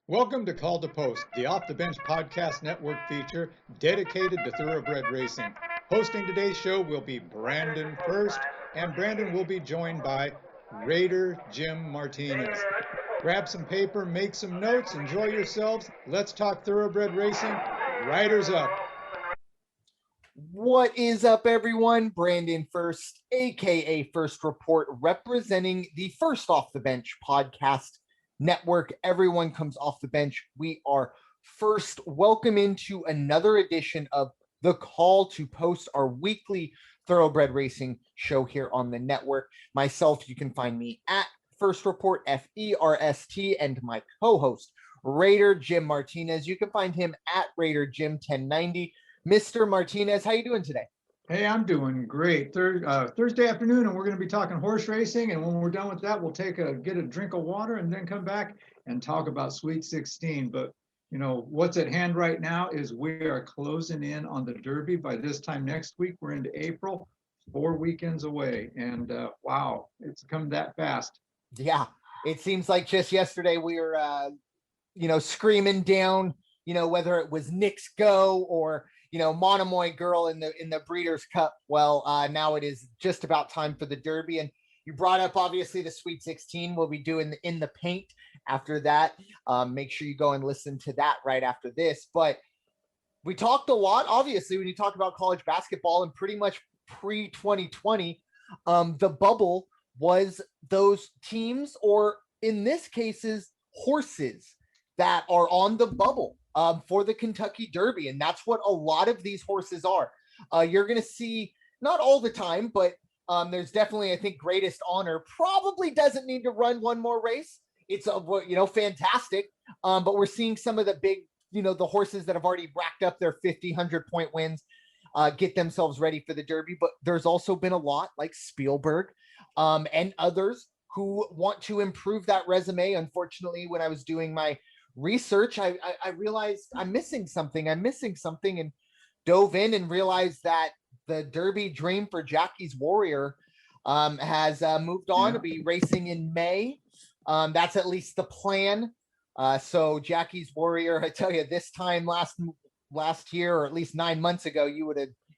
Welcome to Call to Post, the Off the Bench Podcast Network feature dedicated to thoroughbred racing. Hosting today's show will be Brandon Ferst, and Brandon will be joined by Raider Jim Martinez. Grab some paper, make some notes, enjoy yourselves. Let's talk thoroughbred racing. Riders up. What is up, everyone? Brandon Ferst, aka First Report, representing the First Off the Bench Podcast Network. Everyone comes off the bench. We are first. Welcome into another edition of the Call to Post, our weekly thoroughbred racing show here on the network. Myself, you can find me at First Report, FERST, and my co-host, Raider Jim Martinez. You can find him at Raider Jim 1090. Mr. Martinez, how you doing today? Hey, I'm doing great. Thursday afternoon, and we're going to be talking horse racing. And when we're done with that, we'll get a drink of water and then come back and talk about Sweet 16. But what's at hand right now is we are closing in on the Derby. By this time next week, we're into April, 4 weekends away, and wow, it's come that fast. Yeah, it seems like just yesterday we were, screaming down, whether it was Nick's Go or Monomoy Girl in the Breeders' Cup. Well, now it is just about time for the Derby. And you brought up, obviously, the Sweet 16. We'll be doing in the paint after that. Make sure you go and listen to that right after this. But we talked a lot, obviously, when you talk about college basketball and pretty much pre-2020, the bubble was those teams, or in this cases, horses that are on the bubble for the Kentucky Derby. And that's what a lot of these horses are. You're going to see, not all the time, but there's definitely, I think, Greatest Honor probably doesn't need to run one more race. It's, fantastic. But we're seeing some of the big, the horses that have already racked up their 50, 100-point wins get themselves ready for the Derby. But there's also been a lot like Spielberg and others who want to improve that resume. Unfortunately, when I was doing my research, I realized I'm missing something and dove in and realized that the Derby dream for Jackie's Warrior has moved on to be racing in May. That's at least the plan. So Jackie's Warrior, I tell you, this time last year, or at least 9 months ago,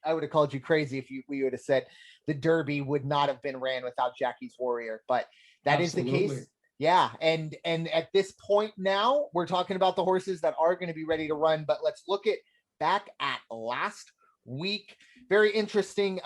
I would have called you crazy if we would have said the Derby would not have been ran without Jackie's Warrior, but that Absolutely. Is the case. Yeah, and at this point now, we're talking about the horses that are going to be ready to run, but let's look back at last week. Very interesting.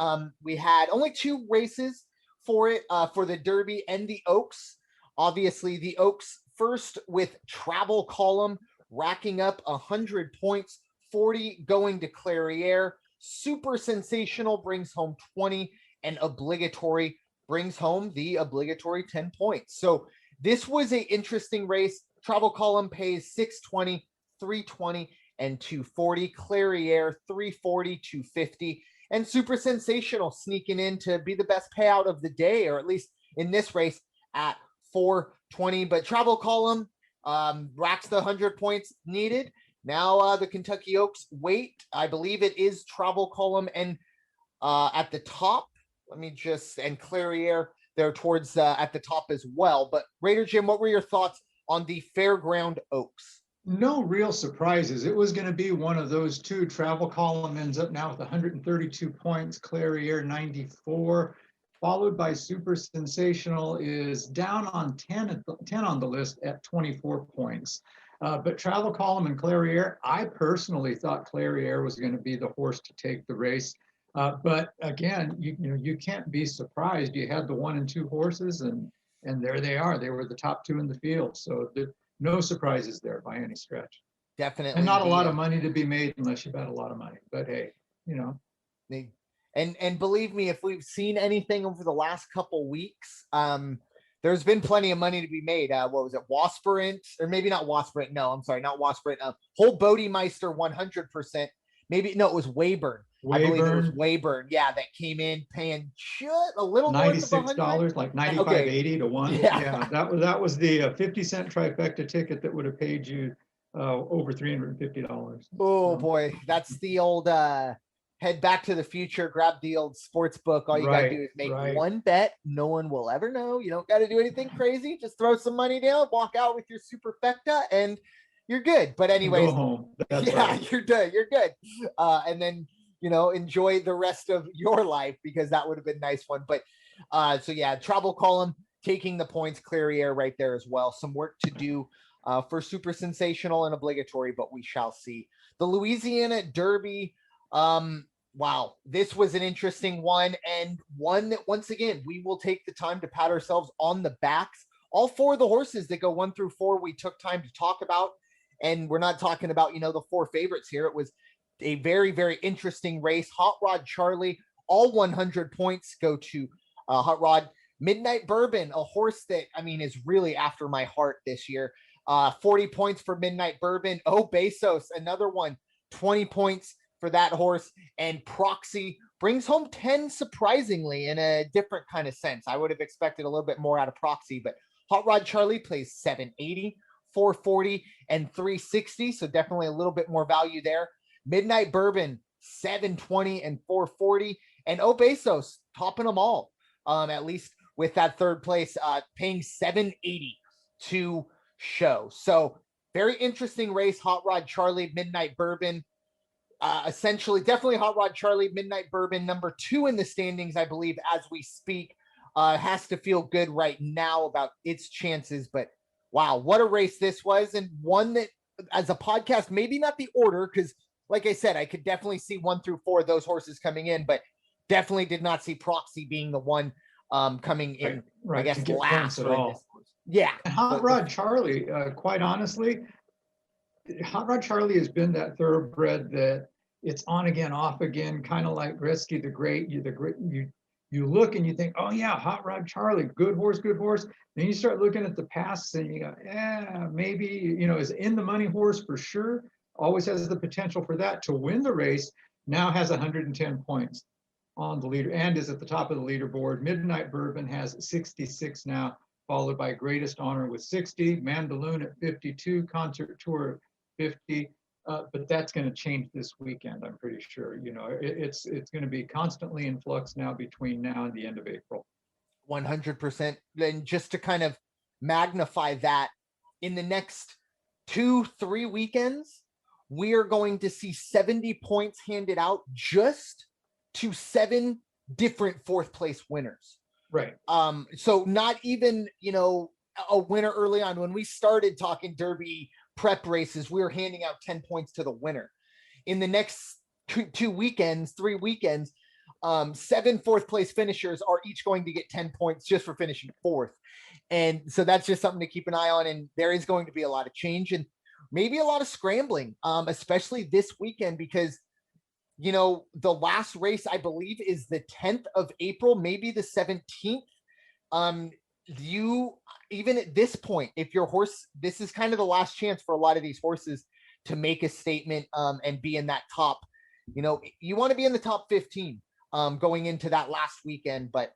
We had only 2 races for it, for the Derby and the Oaks. Obviously, the Oaks first with Travel Column, racking up 100 points, 40 going to Clairiere. Super Sensational brings home 20, and Obligatory brings home the obligatory 10 points. So this was an interesting race. Travel Column pays 620, 320, and 240. Clairiere 340, 250, and Super Sensational sneaking in to be the best payout of the day, or at least in this race, at 420. But Travel Column racks the 100 points needed. Now the Kentucky Oaks wait. I believe it is Travel Column and at the top. And Clairiere there towards at the top as well. But Raider Jim, what were your thoughts on the Fairground Oaks? No real surprises. It was going to be one of those two. Travel Column ends up now with 132 points, Clairiere 94, followed by Super Sensational is down on 10 on the list at 24 points. But Travel Column and Clairiere, I personally thought Clairiere was going to be the horse to take the race. But again, you can't be surprised. You had the 1 and 2 horses, and there they are. They were the top 2 in the field. So no surprises there by any stretch. Definitely. And not a lot of money to be made unless you bet a lot of money. But hey, And believe me, if we've seen anything over the last couple weeks, there's been plenty of money to be made. What was it? Wasperant, or maybe not Wasperant. No, I'm sorry, not Wasperant. Whole Bodemeister 100%. Maybe, no, it was Weyburn. I believe it was Weyburn. Yeah, that came in paying a little $96, like $95.80 to 1. Yeah, that was the 50-cent trifecta ticket that would have paid you over $350. Oh boy, that's the old head back to the future, grab the old sports book. All you gotta do is make one bet. No one will ever know. You don't got to do anything crazy. Just throw some money down, walk out with your superfecta, and you're good. But Go anyways, home. That's yeah, right. you're good. You're good. And then, enjoy the rest of your life, because that would have been a nice one. But so yeah, travel column taking the points, Clarier right there as well. Some work to do for super sensational and obligatory, but we shall see. The Louisiana Derby. Wow, this was an interesting one, and one that once again we will take the time to pat ourselves on the backs. All four of the horses that go 1 through 4, we took time to talk about. And we're not talking about, the 4 favorites here. It was a very, very interesting race. Hot Rod Charlie, all 100 points go to Hot Rod. Midnight Bourbon, a horse that, is really after my heart this year. 40 points for Midnight Bourbon. Oh, Bezos, another one, 20 points for that horse. And Proxy brings home 10, surprisingly, in a different kind of sense. I would have expected a little bit more out of Proxy, but Hot Rod Charlie plays 780. 440 and 360, so definitely a little bit more value there. Midnight Bourbon 720 and 440, and Obesos topping them all, at least with that third place, paying 780 to show. So very interesting race. Hot Rod Charlie, Midnight Bourbon, essentially definitely Hot Rod Charlie, Midnight Bourbon, number 2 in the standings, I believe, as we speak. Has to feel good right now about its chances, but wow, what a race this was, and one that, as a podcast, maybe not the order, because like I said, I could definitely see 1 through 4 of those horses coming in, but definitely did not see Proxy being the one coming in, right, I guess, to get last points at or all. this. Yeah. And Hot Rod Charlie, quite honestly, Hot Rod Charlie has been that thoroughbred that it's on again, off again, kind of like Gretzky the Great. You look and you think, oh yeah, Hot Rod Charlie, good horse, good horse. Then you start looking at the past and you go, yeah, maybe, is in the money horse for sure. Always has the potential for that to win the race. Now has 110 points on the leader and is at the top of the leaderboard. Midnight Bourbon has 66 now, followed by Greatest Honor with 60, Mandaloon at 52, Concert Tour 50. But that's going to change this weekend, I'm pretty sure. It's going to be constantly in flux now between now and the end of April. 100%. Then just to kind of magnify that, in the next 2-3 weekends, we are going to see 70 points handed out just to 7 different 4th place winners. Right. So not even, a winner early on. When we started talking Derby prep races, we were handing out 10 points to the winner. In the next 3 weekends, 7 4th place finishers are each going to get 10 points just for finishing 4th. And so that's just something to keep an eye on. And there is going to be a lot of change and maybe a lot of scrambling, especially this weekend, because, the last race, I believe, is the 10th of April, maybe the 17th. Even at this point, if your horse, this is kind of the last chance for a lot of these horses to make a statement and be in that top, you want to be in the top 15 going into that last weekend, but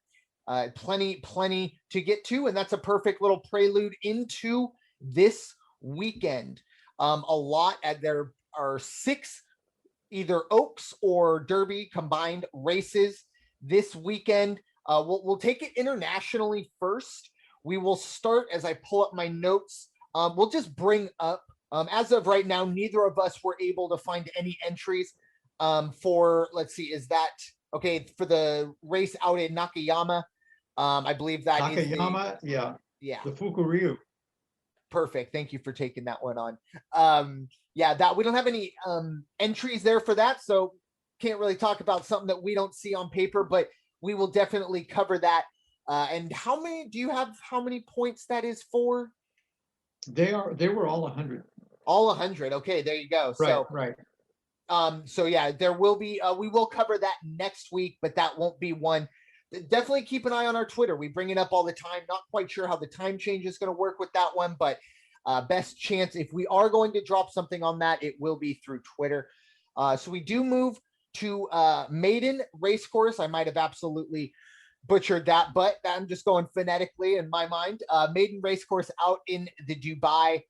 plenty to get to. And that's a perfect little prelude into this weekend. A lot, there are 6 either Oaks or Derby combined races this weekend. We'll take it internationally first. We will start, as I pull up my notes, we'll just bring up, as of right now, neither of us were able to find any entries for, let's see, is that, okay, for the race out in Nakayama. I believe that Nakayama, is yeah, the Fukuryu. Perfect. Thank you for taking that one on. That we don't have any entries there for that, so can't really talk about something that we don't see on paper, but we will definitely cover that. And how many points that is for? They were all 100. All 100. Okay, there you go. Right. So yeah, there will be, we will cover that next week, but that won't be one. Definitely keep an eye on our Twitter. We bring it up all the time. Not quite sure how the time change is going to work with that one, but best chance, if we are going to drop something on that, it will be through Twitter. So we do move to Maiden Racecourse. I might have absolutely butchered that, but I'm just going phonetically in my mind. Maiden Racecourse out in the Dubai.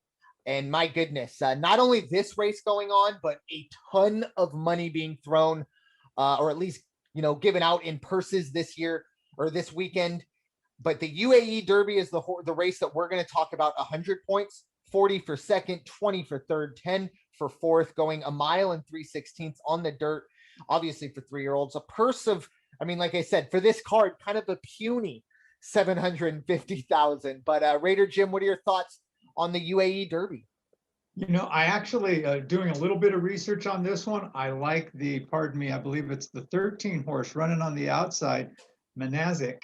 And my goodness, not only this race going on, but a ton of money being thrown, or at least, given out in purses this year or this weekend. But the UAE Derby is the race that we're going to talk about. 100 points, 40 for second, 20 for third, 10 for fourth, going a mile and 3/16 on the dirt, obviously for 3-year-olds. A purse of, I mean, like I said, for this card, kind of a puny 750,000. But Raider Jim, what are your thoughts on the UAE Derby? You know, I actually, doing a little bit of research on this one, I like the, pardon me, I believe it's the 13 horse running on the outside, Manazik,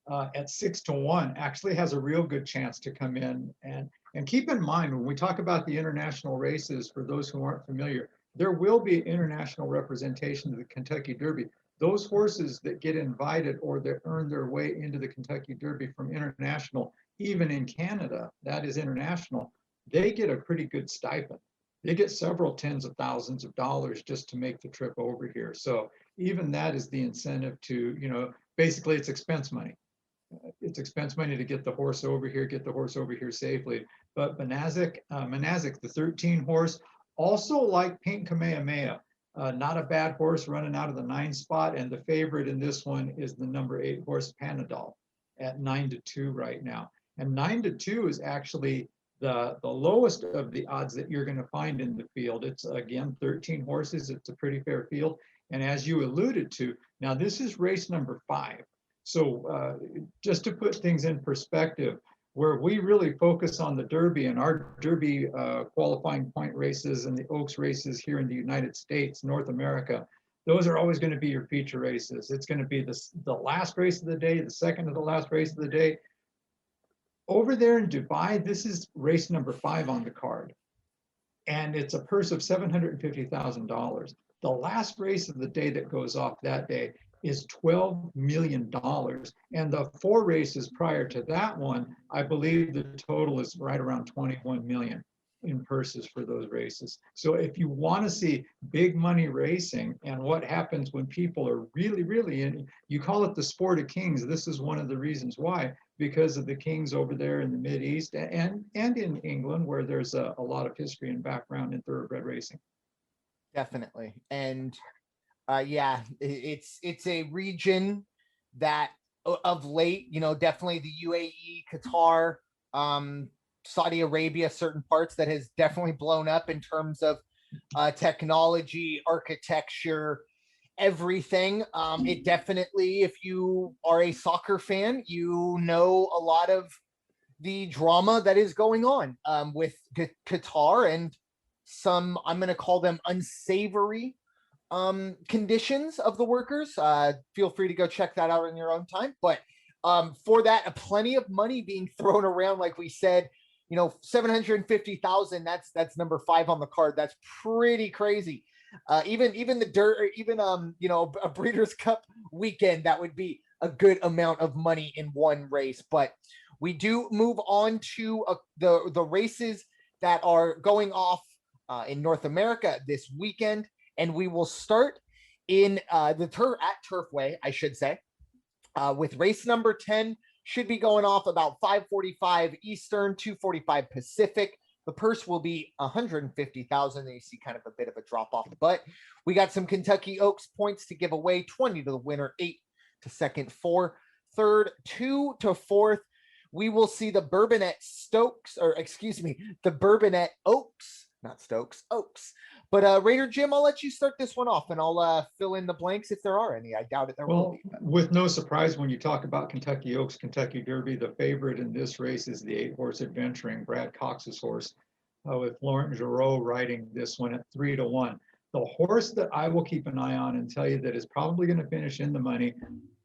at 6-1, actually has a real good chance to come in. And keep in mind, when we talk about the international races, for those who aren't familiar, there will be international representation of the Kentucky Derby. Those horses that get invited or that earn their way into the Kentucky Derby from international, even in Canada, that is international, they get a pretty good stipend. They get several tens of thousands of dollars just to make the trip over here. So even that is the incentive to, you know, basically it's expense money. It's expense money to get the horse over here, safely. But Manazik, the 13 horse, also like Pink Kamehameha, not a bad horse running out of the 9 spot. And the favorite in this one is the number 8 horse, Panadol, at 9-2 right now. And 9-2 is actually the lowest of the odds that you're going to find in the field. It's, again, 13 horses. It's a pretty fair field. And as you alluded to, now this is race number 5. So just to put things in perspective, where we really focus on the Derby and our Derby qualifying point races and the Oaks races here in the United States, North America, those are always going to be your feature races. It's going to be the last race of the day, the second to the last race of the day. Over there in Dubai, this is race number 5 on the card, and it's a purse of $750,000. The last race of the day that goes off that day is $12 million. And the 4 races prior to that one, I believe the total is right around 21 million in purses for those races. So if you want to see big money racing and what happens when people are really, really in, you call it the sport of kings. This is one of the reasons why, because of the kings over there in the Mideast and in England, where there's a lot of history and background in thoroughbred racing. Definitely. And yeah, it's a region that of late, you know, definitely the UAE, Qatar, Saudi Arabia, certain parts that has definitely blown up in terms of technology, architecture, everything. It definitely, if you are a soccer fan, you know a lot of the drama that is going on with Qatar and some, I'm going to call them unsavory conditions of the workers. Feel free to go check that out in your own time. But for that, plenty of money being thrown around, like we said, you know, 750,000. That's number 5 on the card. That's pretty crazy. Even the dirt, or even you know, a Breeders' Cup weekend, that would be a good amount of money in one race. But we do move on to the races that are going off in North America this weekend. And we will start in the Turfway, I should say, with race number 10. Should be going off about 5:45 Eastern, 2:45 Pacific. The purse will be 150,000. You see kind of a bit of a drop off, but we got some Kentucky Oaks points to give away. 20 to the winner, 8 to second, 4 third, 2 to fourth. We will see the Bourbonette Stokes, or excuse me, the Bourbonette Oaks, not Stokes, Oaks. But Raider Jim, I'll let you start this one off, and I'll fill in the blanks if there are any. I doubt it. There will be. With no surprise, when you talk about Kentucky Oaks, Kentucky Derby, the favorite in this race is the 8 horse Adventuring, Brad Cox's horse, with Laurent Giraud riding this one at 3-1. The horse that I will keep an eye on and tell you that is probably going to finish in the money,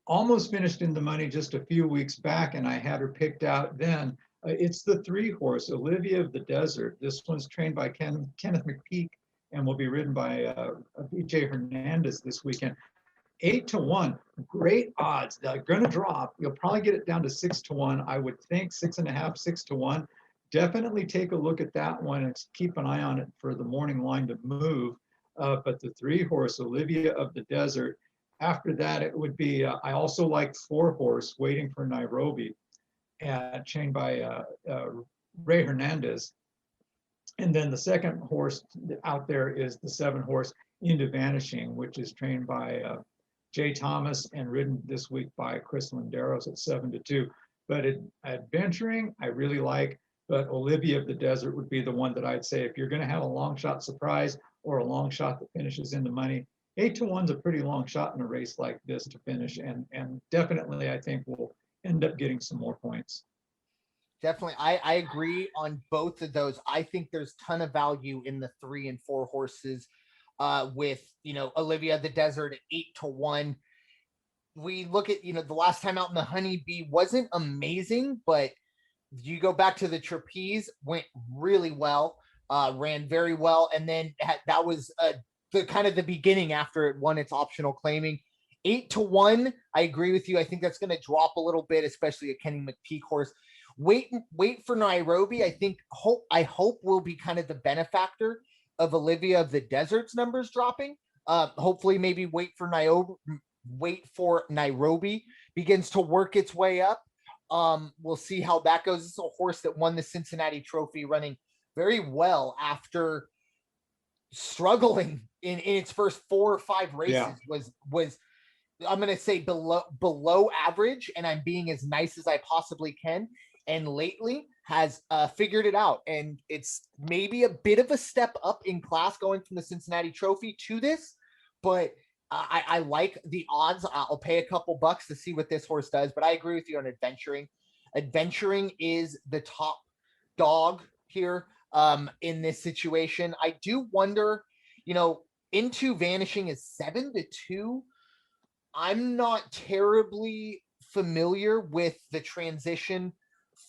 almost finished in the money just a few weeks back, and I had her picked out then. It's the 3 horse, Olivia of the Desert. This one's trained by Kenneth McPeak and will be ridden by BJ Hernandez this weekend. 8-1, great odds. They're going to drop. You'll probably get it down to 6-1. I would think 6.5, 6-1. Definitely take a look at that one and keep an eye on it for the morning line to move. But the 3 horse, Olivia of the Desert. After that, it would be, I also like 4 horse, Waiting for Nairobi, trained by Ray Hernandez. And then the second horse out there is the 7 horse, Into Vanishing, which is trained by Jay Thomas and ridden this week by Chris Landeros at 7-2. But Adventuring, I really like. but Olivia of the Desert would be the one that I'd say if you're going to have a long shot surprise or a long shot that finishes in the money. 8-1's a pretty long shot in a race like this to finish, and definitely I think we'll end up getting some more points. Definitely. I agree on both of those. I think there's a ton of value in the 3 and 4 horses with, Olivia of the Desert at 8-1. We look at, the last time out in the Honeybee wasn't amazing, but you go back to the Trapeze, went really well, ran very well. And then that was the kind of the beginning after it won its optional claiming. 8-1, I agree with you. I think that's going to drop a little bit, especially a Kenny McPeak horse. Wait for Nairobi. I hope will be kind of the benefactor of Olivia of the Desert's numbers dropping. Hopefully, maybe wait for Nairobi begins to work its way up. We'll see how that goes. This is a horse that won the Cincinnati Trophy running very well after struggling in its first 4 or 5 races. Yeah. Was I'm going to say below average, and I'm being as nice as I possibly can. And lately has figured it out. And it's maybe a bit of a step up in class going from the Cincinnati Trophy to this, but I like the odds. I'll pay a couple bucks to see what this horse does, but I agree with you on Adventuring. Adventuring is the top dog here in this situation. I do wonder, Into Vanishing is 7-2. I'm not terribly familiar with the transition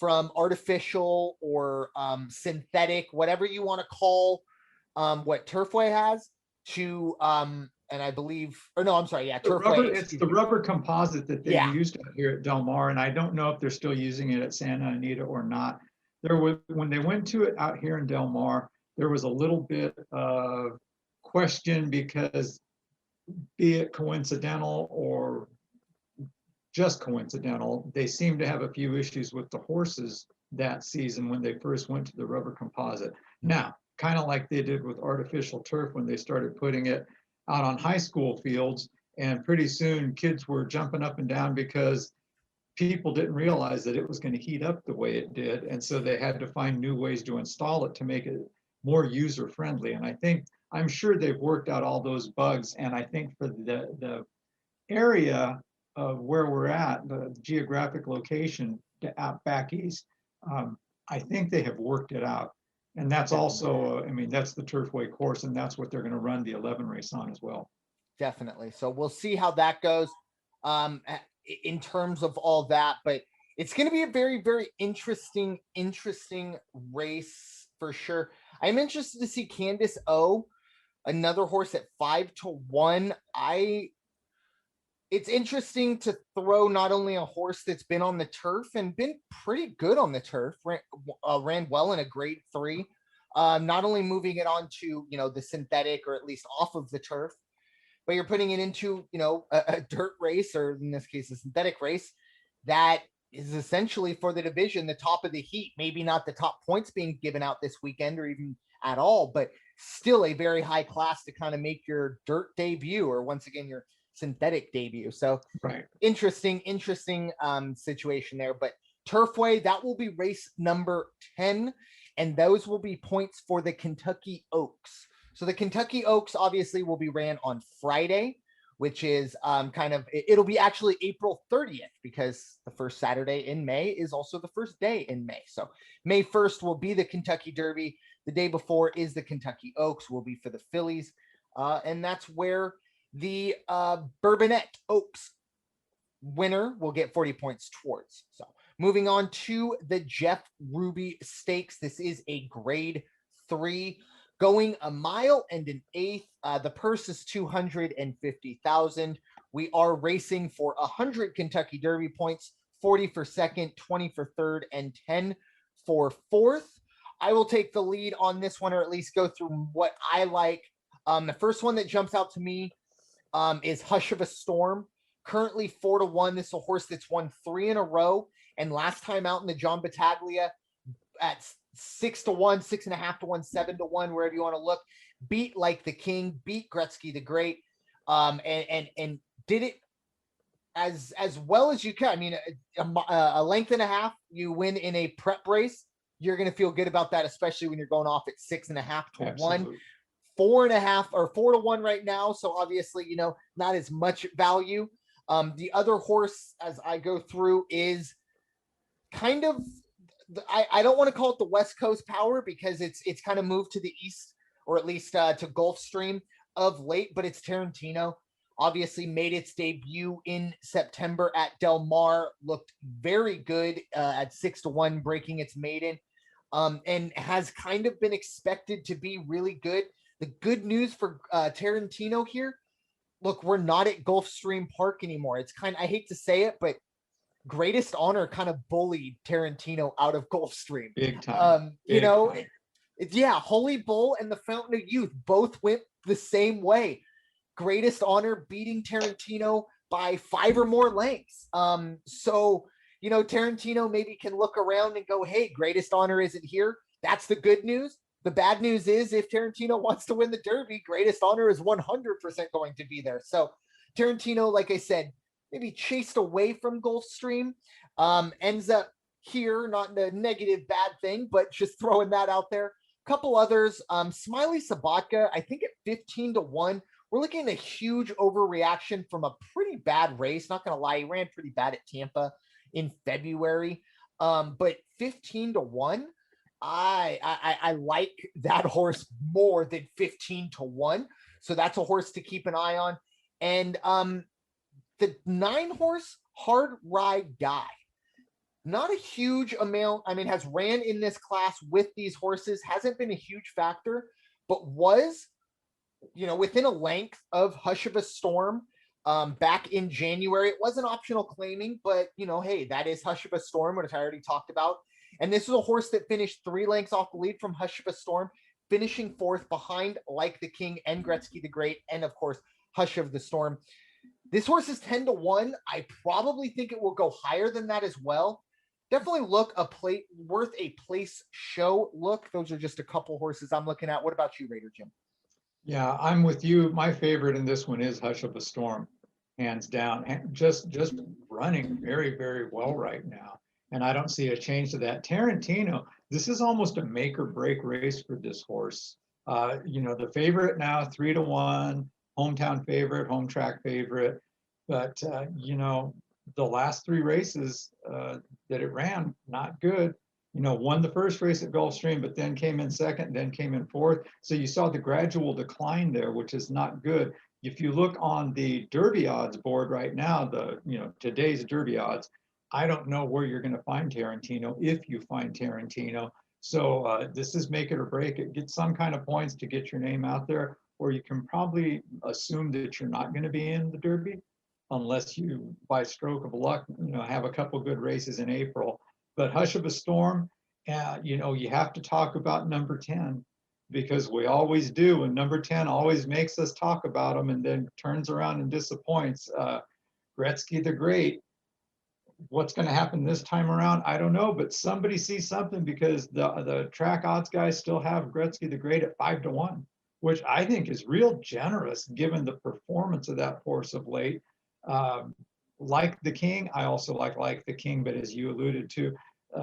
from artificial or synthetic, whatever you want to call what Turfway has, to and I believe, or no, I'm sorry, yeah, Turfway. It's the rubber composite that they used out here at Del Mar, and I don't know if they're still using it at Santa Anita or not. When they went to it out here in Del Mar, there was a little bit of question because, be it coincidental or just coincidental, they seem to have a few issues with the horses that season when they first went to the rubber composite. Now, kind of like they did with artificial turf when they started putting it out on high school fields, and pretty soon kids were jumping up and down because people didn't realize that it was going to heat up the way it did, and so they had to find new ways to install it to make it more user friendly. And I'm sure they've worked out all those bugs, and I think for the area of where we're at, the geographic location out back east, I think they have worked it out. And that's also, that's the Turfway course, and that's what they're going to run the 11 race on as well. Definitely. So we'll see how that goes in terms of all that. But it's going to be a very, very interesting race for sure. I'm interested to see Candace O, another horse at 5-1. It's interesting to throw not only a horse that's been on the turf and been pretty good on the turf, ran well in a grade 3, not only moving it on to, the synthetic or at least off of the turf, but you're putting it into, a dirt race, or in this case, a synthetic race that is essentially for the division, the top of the heat, maybe not the top points being given out this weekend or even at all, but still a very high class to kind of make your dirt debut, or once again, your synthetic debut. So right. Interesting situation there. But Turfway, that will be race number 10, and those will be points for the Kentucky Oaks. So the Kentucky Oaks obviously will be ran on Friday, which is it'll be actually April 30th, because the first Saturday in May is also the first day in May. So May 1st will be the Kentucky Derby. The day before is the Kentucky Oaks, will be for the fillies. And that's where the Bourbonnette Oaks winner will get 40 points towards. So moving on to the Jeff Ruby Stakes. This is a grade 3, going 1 mile and 1/8. The purse is $250,000. We are racing for 100 Kentucky Derby points, 40 for second, 20 for third, and 10 for fourth. I will take the lead on this one, or at least go through what I like. The first one that jumps out to me is Hush of a Storm. Currently 4-1. This is a horse that's won 3 in a row. And last time out in the John Battaglia at 6-1, 6.5-1, 7-1, wherever you want to look, beat Like the King, beat Gretzky the Great, and did it as well as you can. A length and a half, you win in a prep race. you're going to feel good about that, especially when you're going off at 6.5 to 1, Absolutely. 4.5 or 4 to 1 right now. So obviously, not as much value. The other horse, as I go through, is kind of, I don't want to call it the West Coast power, because it's kind of moved to the east, or at least to Gulfstream of late, but it's Tarantino. Obviously made its debut in September at Del Mar, looked very good at 6 to 1, breaking its maiden, and has kind of been expected to be really good. The good news for Tarantino here, look, we're not at Gulfstream Park anymore. It's I hate to say it, but Greatest Honor kind of bullied Tarantino out of Gulfstream. Big time. Yeah, Holy Bull and the Fountain of Youth both went the same way. Greatest Honor beating Tarantino by 5 or more lengths. So, Tarantino maybe can look around and go, hey, Greatest Honor isn't here. That's the good news. The bad news is, if Tarantino wants to win the Derby, Greatest Honor is 100% going to be there. So Tarantino, like I said, maybe chased away from Gulfstream, ends up here, not a negative bad thing, but just throwing that out there. Couple others, Smiley Sabatka, I think at 15 to 1, we're looking at a huge overreaction from a pretty bad race. Not going to lie, he ran pretty bad at Tampa in February. But 15 to 1, I like that horse more than 15 to 1. So that's a horse to keep an eye on. And the 9 horse Hard Ride Guy, not a huge amount. I mean, has ran in this class with these horses, hasn't been a huge factor, but was, within a length of Hush of a Storm back in January. It wasn't optional claiming, but, hey, that is Hush of a Storm, which I already talked about. And this is a horse that finished 3 lengths off the lead from Hush of a Storm, finishing 4th behind Like the King and Gretzky the Great, and of course, Hush of the Storm. This horse is 10 to 1. I probably think it will go higher than that as well. Definitely worth a place show look. Those are just a couple horses I'm looking at. What about you, Raider Jim? Yeah, I'm with you. My favorite in this one is Hush of a Storm, hands down. And just running very, very well right now. And I don't see a change to that. Tarantino, this is almost a make or break race for this horse. The favorite now, 3 to 1, hometown favorite, home track favorite. But, the last 3 races that it ran, not good. Won the first race at Gulfstream, but then came in second, then came in 4th. So you saw the gradual decline there, which is not good. If you look on the Derby odds board right now, today's Derby odds, I don't know where you're going to find Tarantino, if you find Tarantino. So this is make it or break it. Get some kind of points to get your name out there, or you can probably assume that you're not going to be in the Derby unless you, by stroke of luck, have a couple good races in April. But Hush of a Storm, you have to talk about number 10, because we always do, and number 10 always makes us talk about them and then turns around and disappoints. Gretzky the Great, what's going to happen this time around? I don't know, but somebody sees something, because the track odds guys still have Gretzky the Great at 5 to 1, which I think is real generous given the performance of that horse of late. Like the King, I also like the King, but as you alluded to,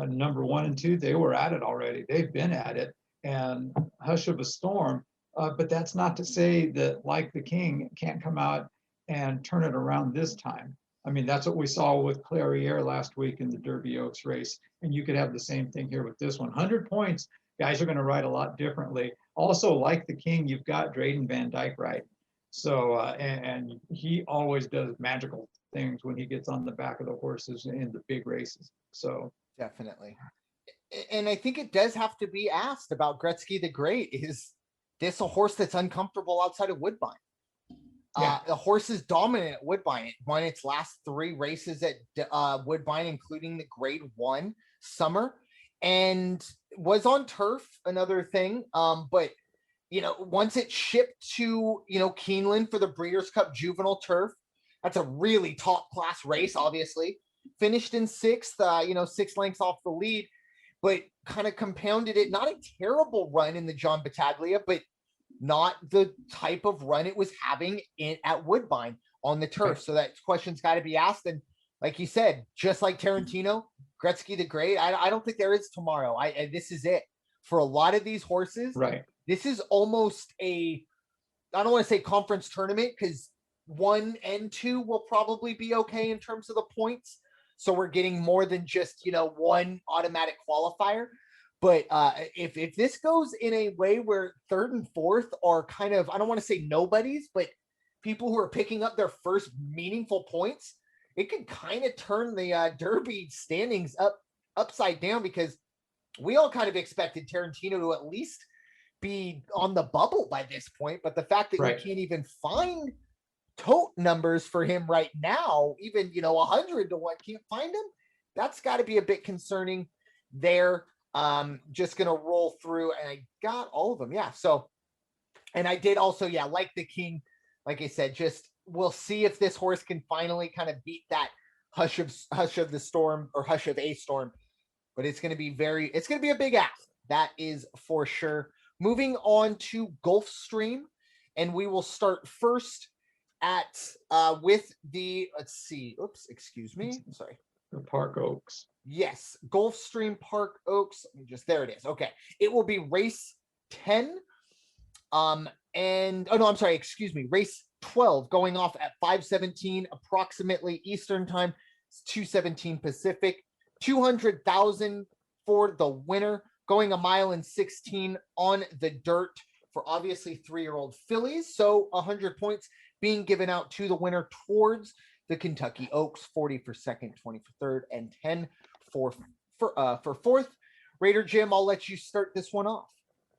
number 1 and 2, they were at it already. They've been at it. And Hush of a Storm, but that's not to say that Like the King can't come out and turn it around this time. I mean, that's what we saw with Clairiere last week in the Derby Oaks race. And you could have the same thing here with this one. 100 points, guys are going to ride a lot differently. Also, Like the King, you've got Drayden Van Dyke riding. So, and he always does magical things when he gets on the back of the horses in the big races. So definitely. And I think it does have to be asked about Gretzky the Great. Is this a horse that's uncomfortable outside of Woodbine? Yeah. The horse is dominant at Woodbine. It won its last 3 races at Woodbine, including the Grade 1 summer, and was on turf, another thing. But once it shipped to, Keeneland for the Breeders' Cup Juvenile Turf, that's a really top class race, obviously. Finished in 6th, 6 lengths off the lead, but kind of compounded it. Not a terrible run in the John Battaglia, but not the type of run it was having at Woodbine on the turf. So that question's got to be asked. And like you said, just like Tarantino, Gretzky the Great. I don't think there is tomorrow. This is it for a lot of these horses. Right. This is almost I don't want to say conference tournament, because 1 and 2 will probably be okay in terms of the points. So we're getting more than just, one automatic qualifier. But if this goes in a way where 3rd and 4th are kind of, I don't want to say nobodies, but people who are picking up their first meaningful points, it could kind of turn the Derby standings upside down, because we all kind of expected Tarantino to at least be on the bubble by this point. But the fact that Right. you can't even find tote numbers for him right now, even 100 to 1, can't find him, that's got to be a bit concerning there. Just gonna roll through, and I got all of them. Yeah. So, and I did also, like the King, like I said, just we'll see if this horse can finally kind of beat that hush of the storm, or hush of a storm. But it's gonna be a big ask. That is for sure. Moving on to Gulfstream, and we will start first at with the, let's see. Oops, excuse me. Sorry. The Park Oaks. Yes, Gulfstream Park Oaks. There it is. Okay. It will be race 10. Race 12 going off at 5:17 approximately Eastern time. It's 2:17 Pacific. 200,000 for the winner, going 1.16 miles on the dirt for obviously 3-year-old fillies. So 100 points being given out to the winner towards the Kentucky Oaks, 40 for second, 20 for third, and 10 for fourth. Raider Jim, I'll let you start this one off.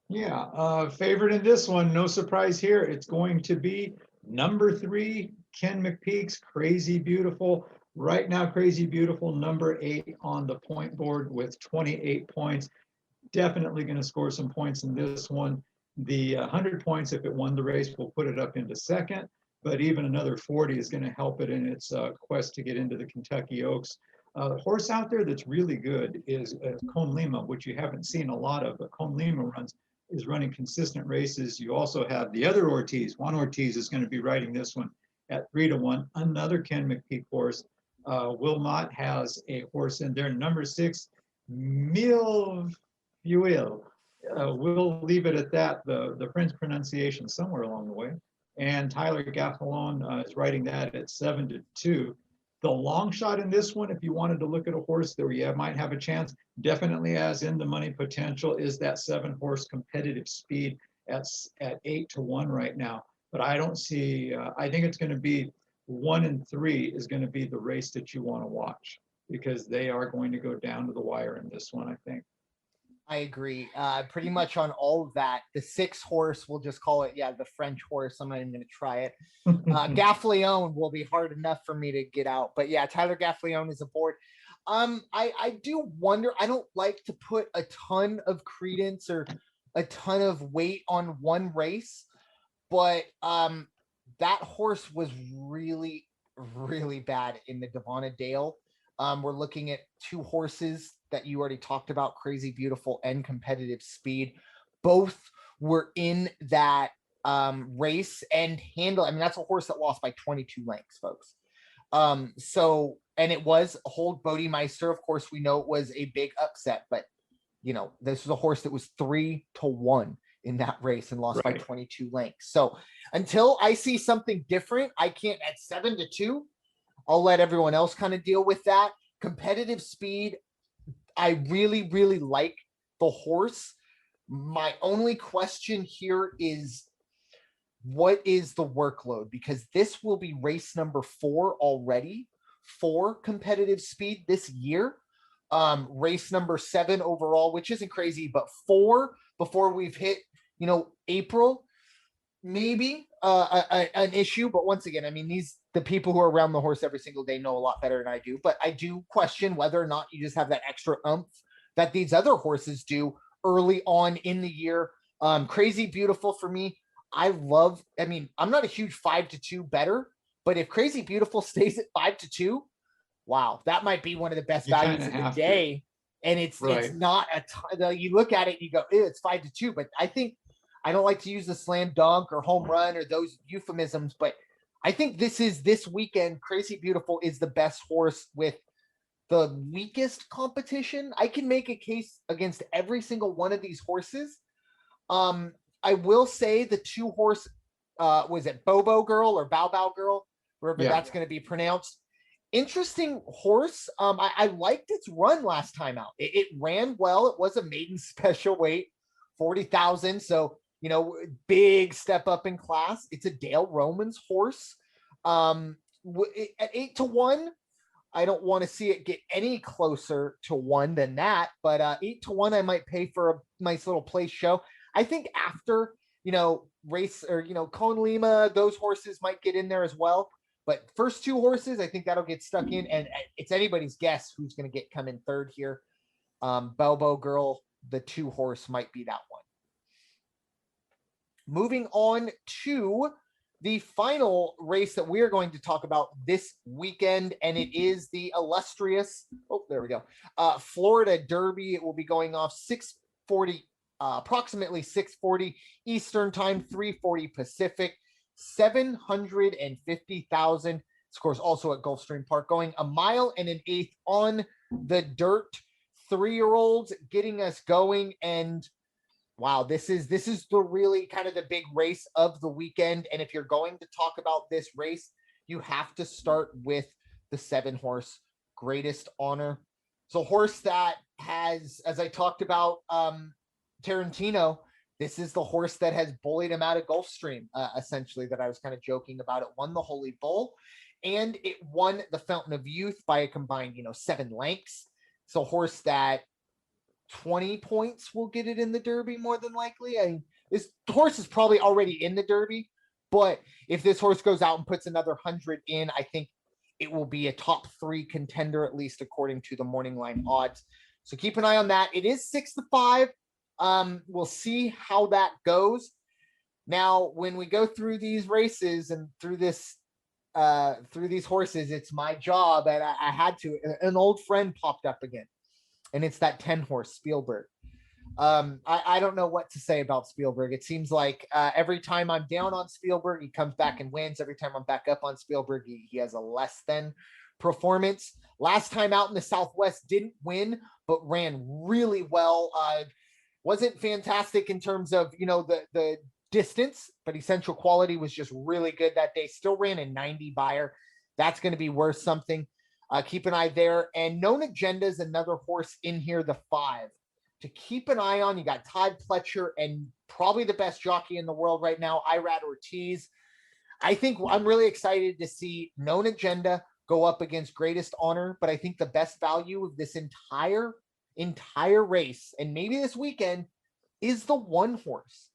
Yeah, favorite in this one, no surprise here. It's going to be number 3, Ken McPeek's Crazy Beautiful. Right now, Crazy Beautiful, number 8 on the point board with 28 points. Definitely going to score some points in this one. The 100 points, if it won the race, will put it up into second. But even another 40 is going to help it in its quest to get into the Kentucky Oaks. A horse out there that's really good is Con Lima, which you haven't seen a lot of, but Con Lima is running consistent races. You also have the other Ortiz. Juan Ortiz is going to be riding this one at 3-1. Another Ken McPeek horse. Wilmot has a horse in there, number 6, Mille Fuel. We'll leave it at that. The French pronunciation somewhere along the way. And Tyler Gaffalone is riding that at 7-2. The long shot in this one, if you wanted to look at a horse that you might have a chance, definitely has in the money potential, is that 7-horse Competitive Speed at 8-1 right now. But I don't see, I think it's going to be 1 and 3 is going to be the race that you want to watch, because they are going to go down to the wire in this one, I think. I agree. Pretty much on all of that. The 6-horse, we'll just call it, the French horse. I'm not even going to try it. Gaffleone will be hard enough for me to get out. But Tyler Gaffleone is aboard. I do wonder, I don't like to put a ton of credence or a ton of weight on one race, but that horse was really, really bad in the Devonna Dale. We're looking at 2 horses that you already talked about, Crazy Beautiful and Competitive Speed. Both were in that race and handle. I mean, that's a horse that lost by 22 lengths, folks. And it was Hold Bodemeister. Of course, we know it was a big upset, but this was a horse that was 3-1 in that race and lost by 22 lengths. So until I see something different, I can't. At 7-2, I'll let everyone else kind of deal with that. Competitive Speed, I really, really like the horse. My only question here is, what is the workload? Because this will be race number 4 already for Competitive Speed this year. Race number 7 overall, which isn't crazy, but 4 before we've hit, April, maybe an issue. But once again, I mean, the people who are around the horse every single day know a lot better than I do. But I do question whether or not you just have that extra oomph that these other horses do early on in the year. Crazy Beautiful for me. I'm not a huge 5-2 better, but if Crazy Beautiful stays at 5-2, wow, that might be one of the best values of the day. And it's not a ton. You look at it and you go, it's 5-2. But I don't like to use the slam dunk or home run or those euphemisms, but I think this weekend, Crazy Beautiful is the best horse with the weakest competition. I can make a case against every single one of these horses. I will say the 2-horse, was it Bobo Girl or Bow Bow Girl, wherever Yeah. that's going to be pronounced. Interesting horse. I liked its run last time out. It ran well. It was a maiden special weight, 40,000. So, big step up in class. It's a Dale Romans horse. At 8-1, I don't want to see it get any closer to 1 than that, but 8-1, I might pay for a nice little place show. I think after, race or, Con Lima, those horses might get in there as well. But first 2 horses, I think that'll get stuck in, and it's anybody's guess who's going to get come in third here. Bobo Girl, the 2-horse, might be that one. Moving on to the final race that we are going to talk about this weekend, and it is the illustrious, Florida Derby. It will be going off 6:40, approximately 6:40 Eastern time, 3:40 Pacific. 750,000. Of course, also at Gulfstream Park, going 1 mile and an eighth on the dirt. 3-year-olds getting us going, and wow, this is the really kind of the big race of the weekend. And if you're going to talk about this race, you have to start with the 7-horse Greatest Honor. It's a horse that has, as I talked about, Tarantino. This is the horse that has bullied him out of Gulfstream, essentially, that I was kind of joking about. It won the Holy Bull, and it won the Fountain of Youth by a combined, 7 lengths. It's a horse that 20 points will get it in the Derby, more than likely. This horse is probably already in the Derby, but if this horse goes out and puts another 100 in, I think it will be a top 3 contender, at least according to the morning line odds. So keep an eye on that. It is 6-5. We'll see how that goes. Now, when we go through these races and through these horses, it's my job, and I had to. An old friend popped up again, and it's that 10-horse Spielberg. I don't know what to say about Spielberg. It seems like every time I'm down on Spielberg, he comes back and wins. Every time I'm back up on Spielberg, he has a less than performance. Last time out in the Southwest, didn't win, but ran really well. Wasn't fantastic in terms of, the distance, but essential quality was just really good that day. Still ran a 90 buyer. That's going to be worth something. Keep an eye there. And Known Agenda is another horse in here, the 5. To keep an eye on. You got Todd Pletcher and probably the best jockey in the world right now, Irad Ortiz. I think I'm really excited to see Known Agenda go up against Greatest Honor, but I think the best value of this entire race, and maybe this weekend, is the 1 horse.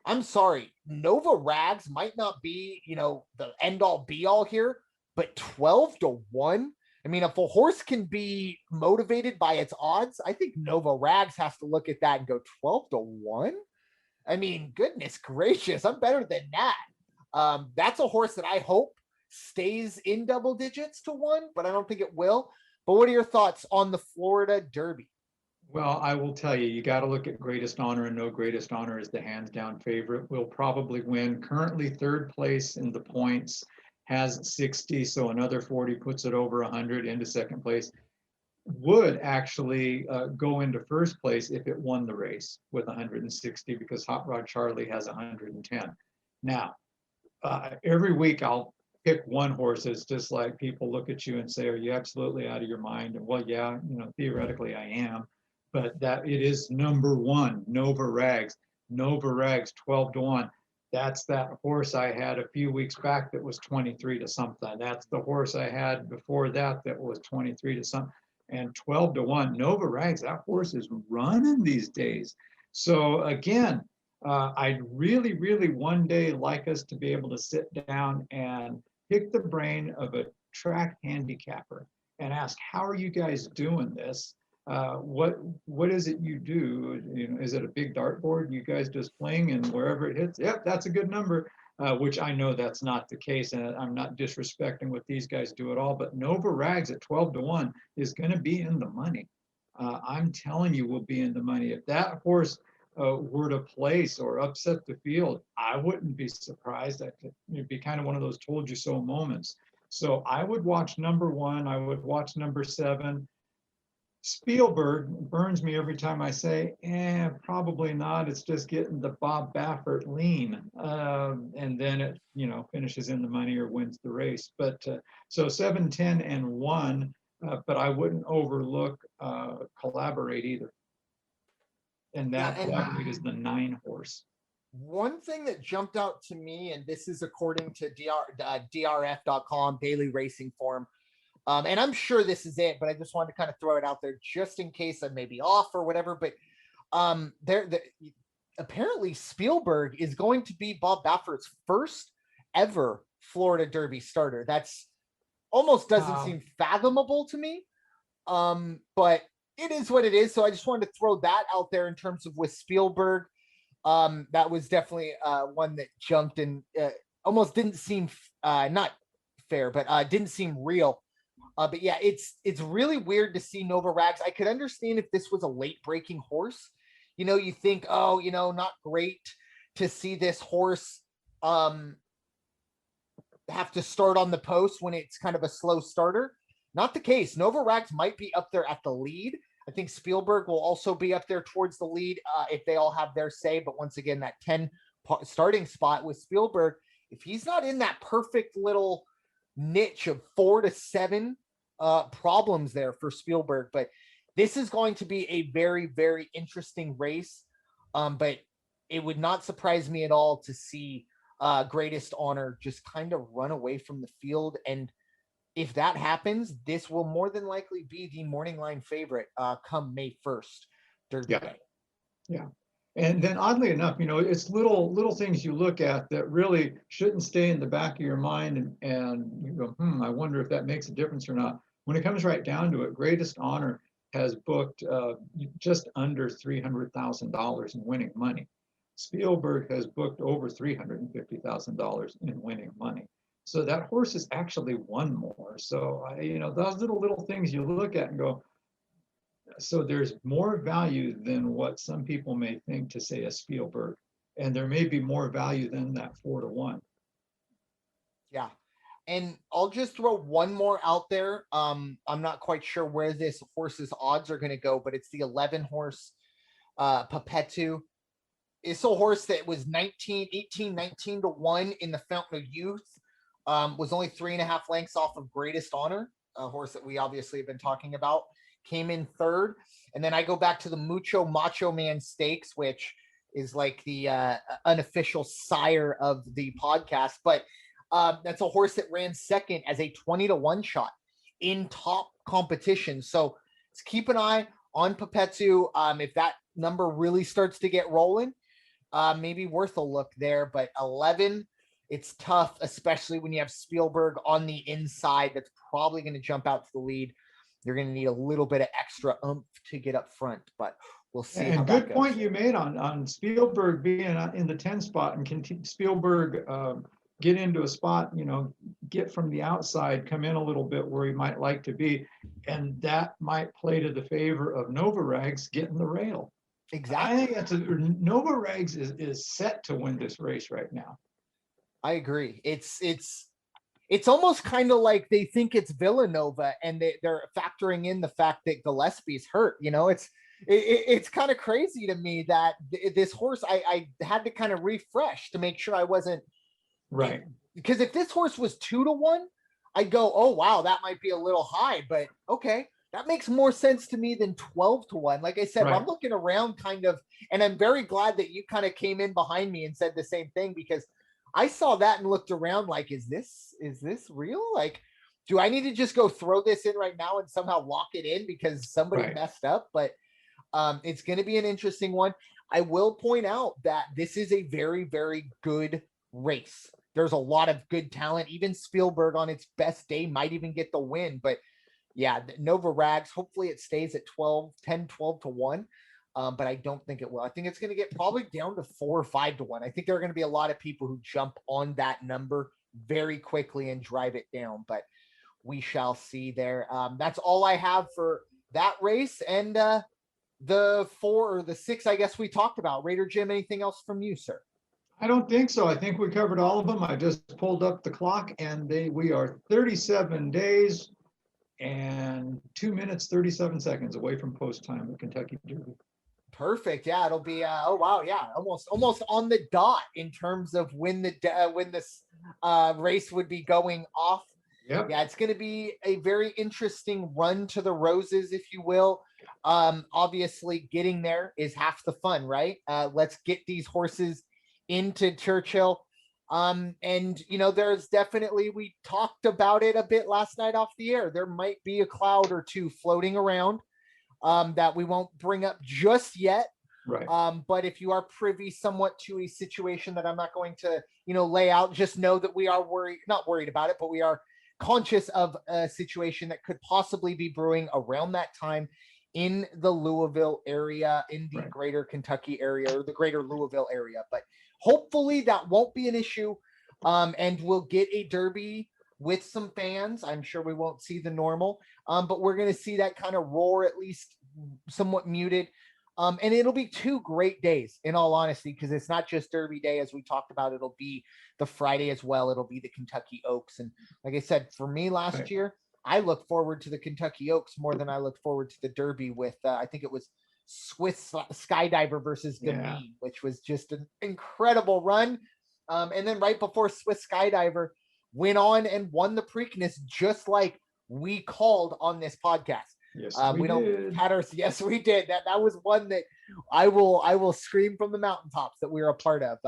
I'm sorry, Nova Rags might not be, the end all be all here, but 12-1. I mean, if a horse can be motivated by its odds, I think Nova Rags has to look at that and go 12-1. I mean, goodness gracious, I'm better than that. That's a horse that I hope stays in double digits to 1, but I don't think it will. But what are your thoughts on the Florida Derby? Well, I will tell you, you got to look at Greatest Honor and know Greatest Honor is the hands down favorite. Will probably win. Currently 3rd place in the points, has 60, so another 40 puts it over 100 into 2nd place. Would actually go into 1st place if it won the race with 160, because Hot Rod Charlie has 110. Now, every week I'll pick 1 horse. It's just like people look at you and say, are you absolutely out of your mind? And well, yeah, theoretically I am. But that it is number 1, Nova Rags. Nova Rags, 12-1. That's that horse I had a few weeks back that was 23 to something. That's the horse I had before that was 23 to something. And 12-1, Nova Rags, that horse is running these days. So again, I'd really, really one day like us to be able to sit down and pick the brain of a track handicapper and ask, how are you guys doing this? What is it you do? Is it a big dartboard? You guys just playing and wherever it hits, yep, that's a good number. Which I know that's not the case, and I'm not disrespecting what these guys do at all. But Nova Rags at 12-1 is going to be in the money. I'm telling you, will be in the money. If that horse were to place or upset the field, I wouldn't be surprised. It'd be kind of one of those told you so moments. So I would watch number 1. I would watch number 7. Spielberg burns me every time I say, probably not. It's just getting the Bob Baffert lean. And then it, finishes in the money or wins the race. But so 7, 10, and 1, but I wouldn't overlook Collaborate either. And that Collaborate is the 9 horse. One thing that jumped out to me, and this is according to DRF.com, Daily Racing Form, and I'm sure this is it, but I just wanted to kind of throw it out there just in case I may be off or whatever. But apparently Spielberg is going to be Bob Baffert's first ever Florida Derby starter. That's almost doesn't seem fathomable to me, but it is what it is. So I just wanted to throw that out there in terms of with Spielberg. That was definitely one that jumped and almost didn't seem not fair, but didn't seem real. But yeah, it's really weird to see Nova Rags. I could understand if this was a late breaking horse. You think, not great to see this horse have to start on the post when it's kind of a slow starter. Not the case. Nova Rags might be up there at the lead. I think Spielberg will also be up there towards the lead if they all have their say. But once again, that 10 starting spot with Spielberg, if he's not in that perfect little niche of 4 to 7 problems there for Spielberg. But this is going to be a very, very interesting race. But it would not surprise me at all to see Greatest Honor just kind of run away from the field. And if that happens, this will more than likely be the morning line favorite come May 1st, Derby Day. Yeah. And then oddly enough, it's little things you look at that really shouldn't stay in the back of your mind and you go, I wonder if that makes a difference or not. When it comes right down to it, Greatest Honor has booked just under $300,000 in winning money. Spielberg has booked over $350,000 in winning money. So that horse has actually won more. So, those little things you look at and go, so there's more value than what some people may think to say a Spielberg. And there may be more value than that 4 to 1. Yeah. And I'll just throw one more out there. I'm not quite sure where this horse's odds are going to go, but it's the 11 horse Papetu. It's a horse that was 19 to 1 in the Fountain of Youth. Was only 3.5 lengths off of Greatest Honor, a horse that we obviously have been talking about. Came in 3rd. And then I go back to the Mucho Macho Man Stakes, which is like the unofficial sire of the podcast. But that's a horse that ran 2nd as a 20 to 1 shot in top competition. So let's keep an eye on Papetu. If that number really starts to get rolling, maybe worth a look there. But 11, it's tough, especially when you have Spielberg on the inside. That's probably going to jump out to the lead. You're going to need a little bit of extra oomph to get up front, but we'll see. And good point you made on Spielberg being in the 10 spot, and can Spielberg get into a spot, get from the outside, come in a little bit where he might like to be, and that might play to the favor of Nova Rags getting the rail. Exactly. I think Nova Rags is set to win this race right now. I agree. It's almost kind of like they think it's Villanova and they're factoring in the fact that Gillespie's hurt. It's kind of crazy to me that this horse, I had to kind of refresh to make sure I wasn't right. Because if this horse was 2 to 1, I'd go, oh, wow, that might be a little high, but okay. That makes more sense to me than 12 to 1. Like I said, right. I'm looking around kind of, and I'm very glad that you kind of came in behind me and said the same thing, because I saw that and looked around like, is this real? Like, do I need to just go throw this in right now and somehow lock it in because somebody messed up? But it's going to be an interesting one. I will point out that this is a very, very good race. There's a lot of good talent. Even Spielberg on its best day might even get the win. But yeah, Nova Rags, hopefully it stays at 10, 12 to 1. But I don't think it will. I think it's going to get probably down to 4 or 5 to 1. I think there are going to be a lot of people who jump on that number very quickly and drive it down, but we shall see there. That's all I have for that race. And the 4 or the 6, I guess we talked about. Raider Jim, anything else from you, sir? I don't think so. I think we covered all of them. I just pulled up the clock, and we are 37 days and 2 minutes, 37 seconds away from post time at Kentucky Derby. Perfect. Yeah, it'll be oh wow, yeah, almost on the dot in terms of when this race would be going off. Yep. Yeah, it's going to be a very interesting run to the roses, if you will. Obviously, getting there is half the fun, right? Let's get these horses into Churchill. And you know, there's definitely, we talked about it a bit last night off the air. There might be a cloud or two floating around that we won't bring up just yet. Right. But if you are privy somewhat to a situation that I'm not going to, you know, lay out, just know that we are not worried about it, but we are conscious of a situation that could possibly be brewing around that time in the Louisville area, in the Right. greater Kentucky area, or the greater Louisville area. But hopefully that won't be an issue. And we'll get a Derby with some fans. I'm sure we won't see the normal, but we're going to see that kind of roar, at least somewhat muted. And it'll be 2 great days, in all honesty, because it's not just Derby Day, as we talked about. It'll be the Friday as well. It'll be the Kentucky Oaks. And like I said, for me last year, I look forward to the Kentucky Oaks more than I look forward to the Derby with, I think it was Swiss Skydiver versus Gamine, which was just an incredible run. And then right before Swiss Skydiver went on and won the Preakness, just like we called on this podcast. Yes, we don't pat our, yes, we did. That was one that I will scream from the mountaintops that we were a part of.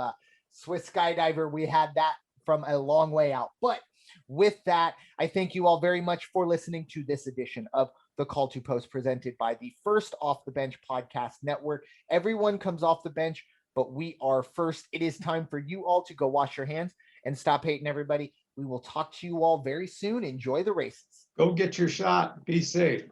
Swiss Skydiver, we had that from a long way out. But with that, I thank you all very much for listening to this edition of the Call to Post, presented by the First Off the Bench Podcast Network. Everyone comes off the bench, but we are first. It is time for you all to go wash your hands and stop hating everybody. We will talk to you all very soon. Enjoy the races. Go get your shot. Be safe.